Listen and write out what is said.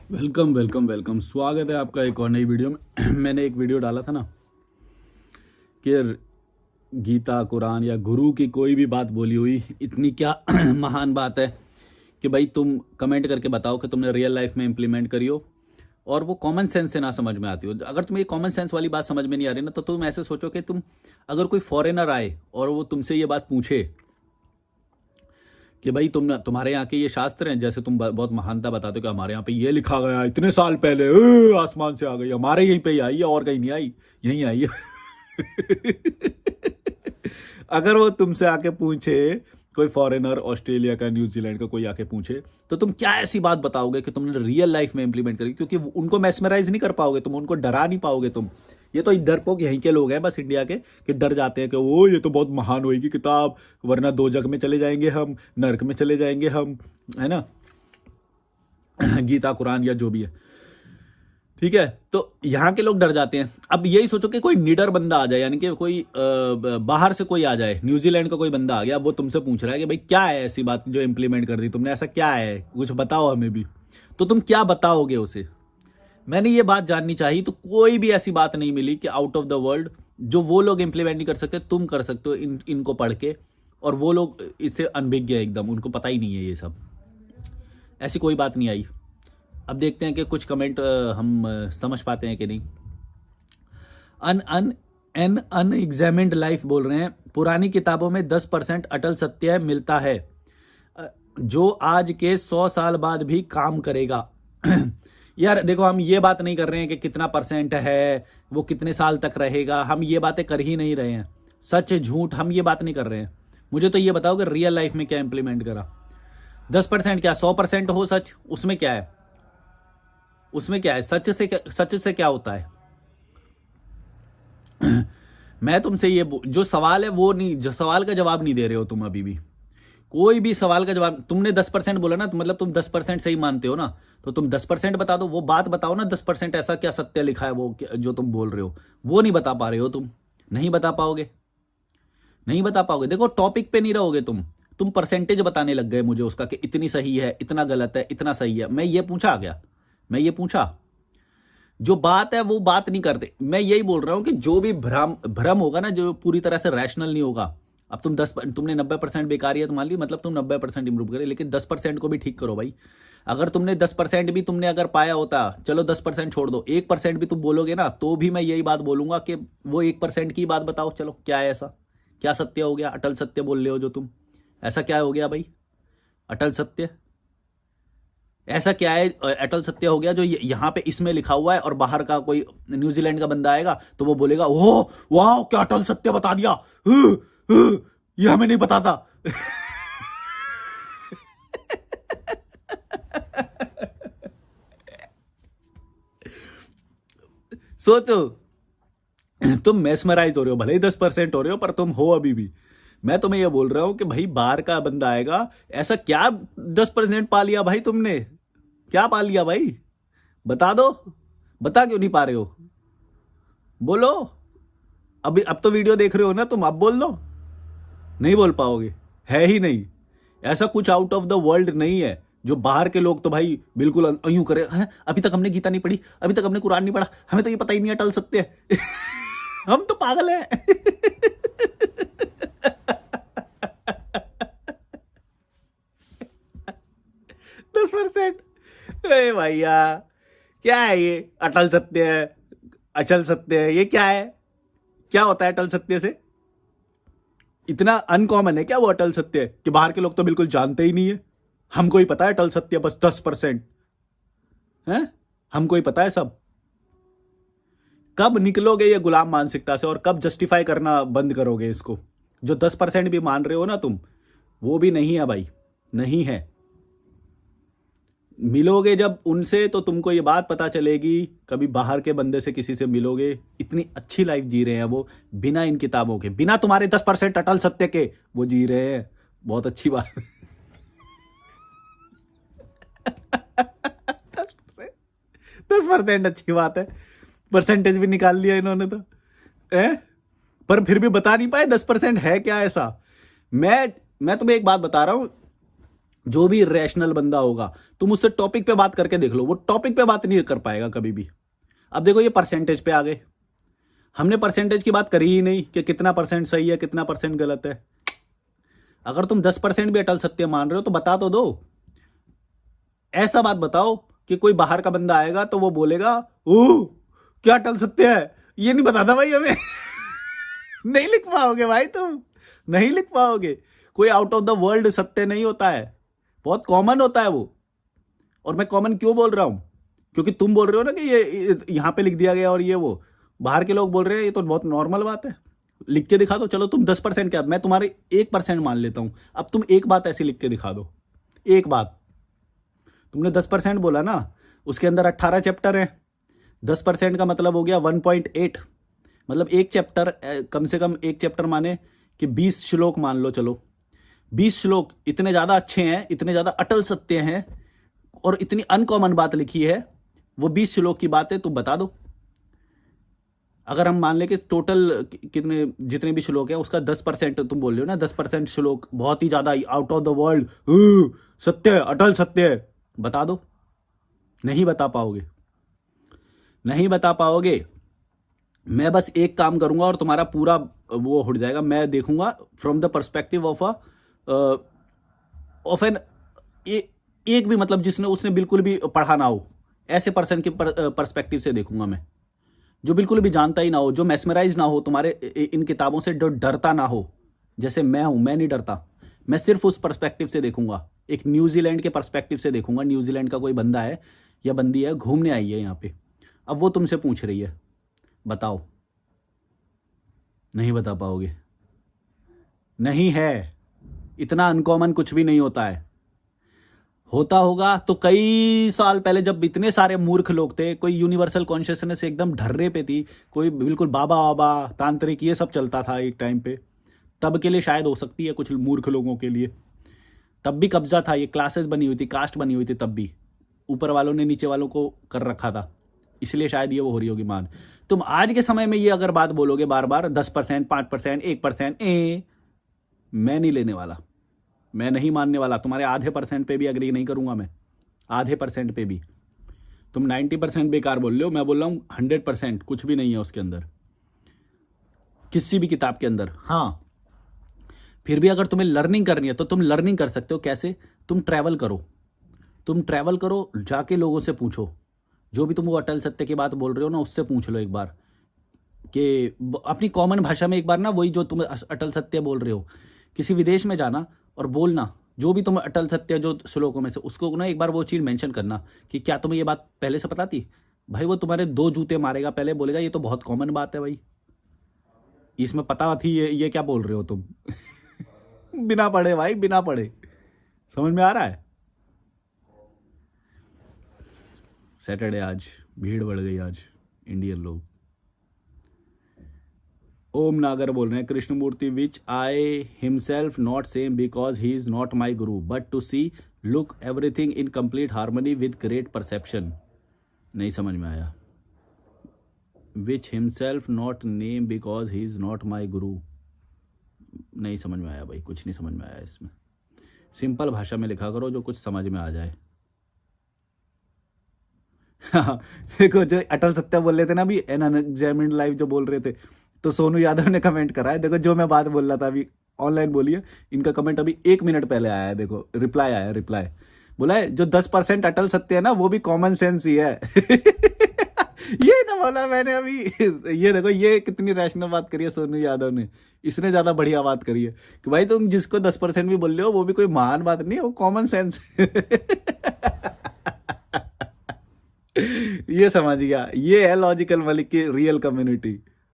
Welcome welcome welcome. स्वागत है आपका एक और नई वीडियो में। मैंने एक वीडियो डाला था ना कि गीता कुरान या गुरु की कोई भी बात बोली हुई इतनी क्या महान बात है कि भाई तुम कमेंट करके बताओ कि तुमने रियल लाइफ में इम्प्लीमेंट करी हो और वो कॉमन सेंस से ना समझ में आती हो। अगर तुम्हें कॉमन सेंस वाली बात समझ में नहीं आ रही ना, तो तुम ऐसे सोचो कि तुम अगर कोई फॉरेनर आए और वो तुमसे ये बात पूछे कि भाई तुम्हारे यहाँ के ये शास्त्र हैं, जैसे तुम बहुत महानता बताते हो कि हमारे यहाँ पे ये लिखा गया है इतने साल पहले, आसमान से आ गई, हमारे यहीं पे ही आई है और कहीं नहीं आई, यहीं आई है। अगर वो तुमसे आके पूछे, कोई फॉरेनर ऑस्ट्रेलिया का न्यूजीलैंड का कोई आके पूछे, तो तुम क्या ऐसी बात बताओगे कि तुमने रियल लाइफ में इंप्लीमेंट करी? क्योंकि उनको मैस्मराइज नहीं कर पाओगे, तुम उनको डरा नहीं पाओगे। तुम ये तो डरपोक यहीं के लोग हैं बस इंडिया के, कि डर जाते हैं कि वो ये तो बहुत महान होगी किताब, वरना दो जग में चले जाएंगे हम, नरक में चले जाएंगे हम, है ना। गीता कुरान या जो भी है, ठीक है। तो यहाँ के लोग डर जाते हैं। अब यही सोचो कि कोई निडर बंदा आ जाए, यानी कि कोई बाहर से कोई आ जाए, न्यूजीलैंड का कोई बंदा आ गया, वो तुमसे पूछ रहा है कि भाई क्या है ऐसी बात जो इंप्लीमेंट कर दी तुमने, ऐसा क्या है, कुछ बताओ हमें भी। तो तुम क्या बताओगे उसे? मैंने ये बात जाननी चाहिए। तो कोई भी ऐसी बात नहीं मिली कि आउट ऑफ द वर्ल्ड जो वो लोग इंप्लीमेंट नहीं कर सकते तुम कर सकते हो इनको पढ़ के, और वो लोग इससे अनभिज्ञ है एकदम, उनको पता ही नहीं है ये सब। ऐसी कोई बात नहीं आई। अब देखते हैं कि कुछ कमेंट हम समझ पाते हैं कि नहीं। अन अन एन अनएग्जामिन्ड लाइफ बोल रहे हैं, पुरानी किताबों में 10% अटल सत्य मिलता है जो आज के 100 साल बाद भी काम करेगा। यार देखो, हम ये बात नहीं कर रहे हैं कि कितना परसेंट है, वो कितने साल तक रहेगा, हम ये बातें कर ही नहीं रहे हैं। सच झूठ हम ये बात नहीं कर रहे हैं। मुझे तो ये बताओ कि रियल लाइफ में क्या इंप्लीमेंट करा। 10% क्या 100% हो सच, उसमें क्या है? उसमें क्या है? सच से क्या होता है? मैं तुमसे ये जो सवाल है वो नहीं, जो सवाल का जवाब नहीं दे रहे हो तुम अभी भी। कोई भी सवाल का जवाब, तुमने 10% बोला ना, तो मतलब तुम 10% सही मानते हो ना, तो तुम 10% बता दो। वो बात बताओ ना, 10% ऐसा क्या सत्य लिखा है वो जो तुम बोल रहे हो, वो नहीं बता पा रहे हो तुम। नहीं बता पाओगे, नहीं बता पाओगे। देखो, टॉपिक पे नहीं रहोगे तुम परसेंटेज बताने लग गए मुझे उसका, कि इतनी सही है, इतना गलत है, इतना सही है। मैं ये पूछा गया, मैं ये पूछा, जो बात है वो बात नहीं करते। मैं यही बोल रहा हूं कि जो भी भ्रम भ्रम होगा ना, जो पूरी तरह से रैशनल नहीं होगा। अब तुमने 90% बेकारी है, मान ली, मतलब तुम 90% इंप्रूव करे, लेकिन 10% को भी ठीक करो भाई। अगर तुमने 10% भी तुमने अगर पाया होता, चलो 10% छोड़ दो, 1% भी तुम बोलोगे ना, तो भी मैं यही बात बोलूंगा कि वो 1% की बात बताओ। चलो, क्या है ऐसा, क्या सत्य हो गया? अटल सत्य बोल रहे हो जो तुम, ऐसा क्या हो गया भाई अटल सत्य? ऐसा क्या है अटल सत्य हो गया जो यहाँ पे इसमें लिखा हुआ है, और बाहर का कोई न्यूजीलैंड का बंदा आएगा तो वो बोलेगा ओह वाह क्या अटल सत्य बता दिया, ये हमें नहीं पता था। सोचो, तुम मेस्मराइज हो रहे हो, भले ही 10% हो रहे हो, पर तुम हो अभी भी। मैं तुम्हें यह बोल रहा हूं कि भाई बाहर का बंदा आएगा, ऐसा क्या 10% पा लिया भाई तुमने? क्या पा लिया भाई? बता दो। बता क्यों नहीं पा रहे हो? बोलो। अभी अब तो वीडियो देख रहे हो ना तुम, अब बोल दो। नहीं बोल पाओगे, है ही नहीं। ऐसा कुछ आउट ऑफ द वर्ल्ड नहीं है जो बाहर के लोग तो भाई बिल्कुल यूं करे हैं, अभी तक हमने गीता नहीं पढ़ी, अभी तक हमने कुरान नहीं पढ़ा, हमें तो ये पता ही नहीं अटल सत्य है। हम तो पागल हैं। 10%? अरे भैया, क्या है ये अटल सत्य है, अचल सत्य है, ये क्या है? क्या होता है अटल सत्य से? इतना अनकॉमन है क्या वो अटल सत्य कि बाहर के लोग तो बिल्कुल जानते ही नहीं है? हमको ही पता है अटल सत्य बस 10% है। हमको ही पता है सब। कब निकलोगे ये गुलाम मानसिकता से, और कब जस्टिफाई करना बंद करोगे इसको? जो 10% भी मान रहे हो ना तुम, वो भी नहीं है भाई, नहीं है। मिलोगे जब उनसे तो तुमको ये बात पता चलेगी। कभी बाहर के बंदे से किसी से मिलोगे, इतनी अच्छी लाइफ जी रहे हैं वो, बिना इन किताबों के, बिना तुम्हारे 10% अटल सत्य के वो जी रहे हैं। बहुत अच्छी बात। 10% अच्छी बात है, परसेंटेज भी निकाल लिया इन्होंने तो है। पर फिर भी बता नहीं पाए 10% है क्या ऐसा। मैं मैं तुम्हें एक बात बता रहा हूं, जो भी रैशनल बंदा होगा, तुम उससे टॉपिक पे बात करके देख लो, वो टॉपिक पे बात नहीं कर पाएगा कभी भी। अब देखो ये परसेंटेज पे आ गए, हमने परसेंटेज की बात करी ही नहीं कि कितना परसेंट सही है कितना परसेंट गलत है। अगर तुम 10% भी अटल सत्य मान रहे हो तो बता तो दो। ऐसा बात बताओ कि कोई बाहर का बंदा आएगा तो वो बोलेगा ओ क्या अटल सत्य है, ये नहीं बताता भाई हमें। नहीं लिख पाओगे भाई तुम, नहीं लिख पाओगे। कोई आउट ऑफ द वर्ल्ड सत्य नहीं होता है, बहुत कॉमन होता है वो। और मैं कॉमन क्यों बोल रहा हूं, क्योंकि तुम बोल रहे हो ना कि ये यहां पे लिख दिया गया और ये वो बाहर के लोग बोल रहे हैं, ये तो बहुत नॉर्मल बात है, लिख के दिखा दो। चलो तुम 10% क्या, मैं तुम्हारे 1% मान लेता हूं। अब तुम एक बात ऐसी लिख के दिखा दो, एक बात। तुमने 10% बोला ना, उसके अंदर 18 चैप्टर हैं, 10% का मतलब हो गया 1.8। मतलब एक चैप्टर, कम से कम एक चैप्टर माने कि 20 श्लोक मान लो। चलो 20 श्लोक इतने ज्यादा अच्छे हैं, इतने ज्यादा अटल सत्य हैं और इतनी अनकॉमन बात लिखी है, वो 20 श्लोक की बात है, तुम बता दो। अगर हम मान ले कि टोटल कितने जितने भी श्लोक है उसका 10%, तुम बोल रहे हो ना 10% श्लोक बहुत ही ज्यादा आउट ऑफ द वर्ल्ड सत्य है, अटल सत्य है, बता दो। नहीं बता पाओगे, नहीं बता पाओगे। मैं बस एक काम करूंगा और तुम्हारा पूरा वो उड़ जाएगा। मैं देखूंगा from the perspective of an एक भी, मतलब जिसने उसने बिल्कुल भी पढ़ा ना हो, ऐसे पर्सन के पर्सपेक्टिव से देखूंगा मैं, जो बिल्कुल भी जानता ही ना हो, जो मेस्मराइज ना हो तुम्हारे इन किताबों से, जो डरता ना हो। जैसे मैं हूं, मैं नहीं डरता, मैं सिर्फ उस पर्सपेक्टिव से देखूंगा, एक न्यूजीलैंड के पर्सपेक्टिव से देखूंगा। न्यूजीलैंड का कोई बंदा है या बंदी है, घूमने आई है यहाँ पे, अब वो तुमसे पूछ रही है, बताओ। नहीं बता पाओगे, नहीं है। इतना अनकॉमन कुछ भी नहीं होता है। होता होगा तो कई साल पहले, जब इतने सारे मूर्ख लोग थे, कोई यूनिवर्सल कॉन्शियसनेस एकदम ढर्रे पे थी, कोई बिल्कुल बाबा बाबा तांत्रिक ये सब चलता था एक टाइम पे, तब के लिए शायद हो सकती है, कुछ मूर्ख लोगों के लिए तब भी कब्जा था, ये क्लासेस बनी हुई थी, कास्ट बनी हुई थी, तब भी ऊपर वालों ने नीचे वालों को कर रखा था, इसलिए शायद ये वो हो रही होगी मान। तुम आज के समय में ये अगर बात बोलोगे बार बार 10%, 5%, 1%, मैं नहीं लेने वाला, मैं नहीं मानने वाला। तुम्हारे आधे परसेंट पे भी अग्री नहीं करूंगा मैं, आधे परसेंट पे भी। तुम 90% बेकार बोल रहे हो, मैं बोल रहा हूं 100% कुछ भी नहीं है उसके अंदर, किसी भी किताब के अंदर। हाँ, फिर भी अगर तुम्हें लर्निंग करनी है तो तुम लर्निंग कर सकते हो। कैसे? तुम ट्रैवल करो, तुम ट्रैवल करो, जाके लोगों से पूछो, जो भी तुम वो अटल सत्य की बात बोल रहे हो ना, उससे पूछ लो एक बार, कि अपनी कॉमन भाषा में एक बार ना, वही जो तुम अटल सत्य बोल रहे हो, किसी विदेश में जाना और बोलना, जो भी तुम अटल सत्य जो श्लोकों में से, उसको ना एक बार वो चीज़ मेंशन करना कि क्या तुम्हें ये बात पहले से पता थी। भाई वो तुम्हारे 2 जूते मारेगा, पहले बोलेगा ये तो बहुत कॉमन बात है भाई, इसमें पता थी, ये क्या बोल रहे हो तुम। बिना पढ़े भाई, बिना पढ़े। समझ में आ रहा है? सैटरडे आज भीड़ बढ़ गई आज, इंडियन लोग। ओम नागर बोल रहे हैं, Krishnamurti which I himself not same because he is not my guru but to see look everything in complete harmony with great perception. नहीं समझ में आया। Which himself not name because he is not my guru, नहीं समझ में आया भाई, कुछ नहीं समझ में आया इसमें। सिंपल भाषा में लिखा करो जो कुछ समझ में आ जाए। देखो जो अटल सत्या बोल रहे थे ना अभी, एन अनएग्जामिन्ड लाइफ जो बोल रहे थे, तो सोनू यादव ने कमेंट करा है। देखो जो मैं बात बोल रहा था अभी ऑनलाइन बोलिए, इनका कमेंट अभी 1 मिनट पहले आया है, देखो रिप्लाई आया, रिप्लाई बोला है जो 10% अटल सत्य है ना वो भी कॉमन सेंस ही है। ये तो बोला मैंने अभी। ये देखो ये कितनी रैशनल बात करी है सोनू यादव ने, इसने ज्यादा बढ़िया बात करी है कि भाई तुम जिसको 10% भी बोल रहे हो वो भी कोई महान बात नहीं है, वो कॉमन सेंस। ये समझ गया, ये है लॉजिकल मलिक की रियल कम्युनिटी।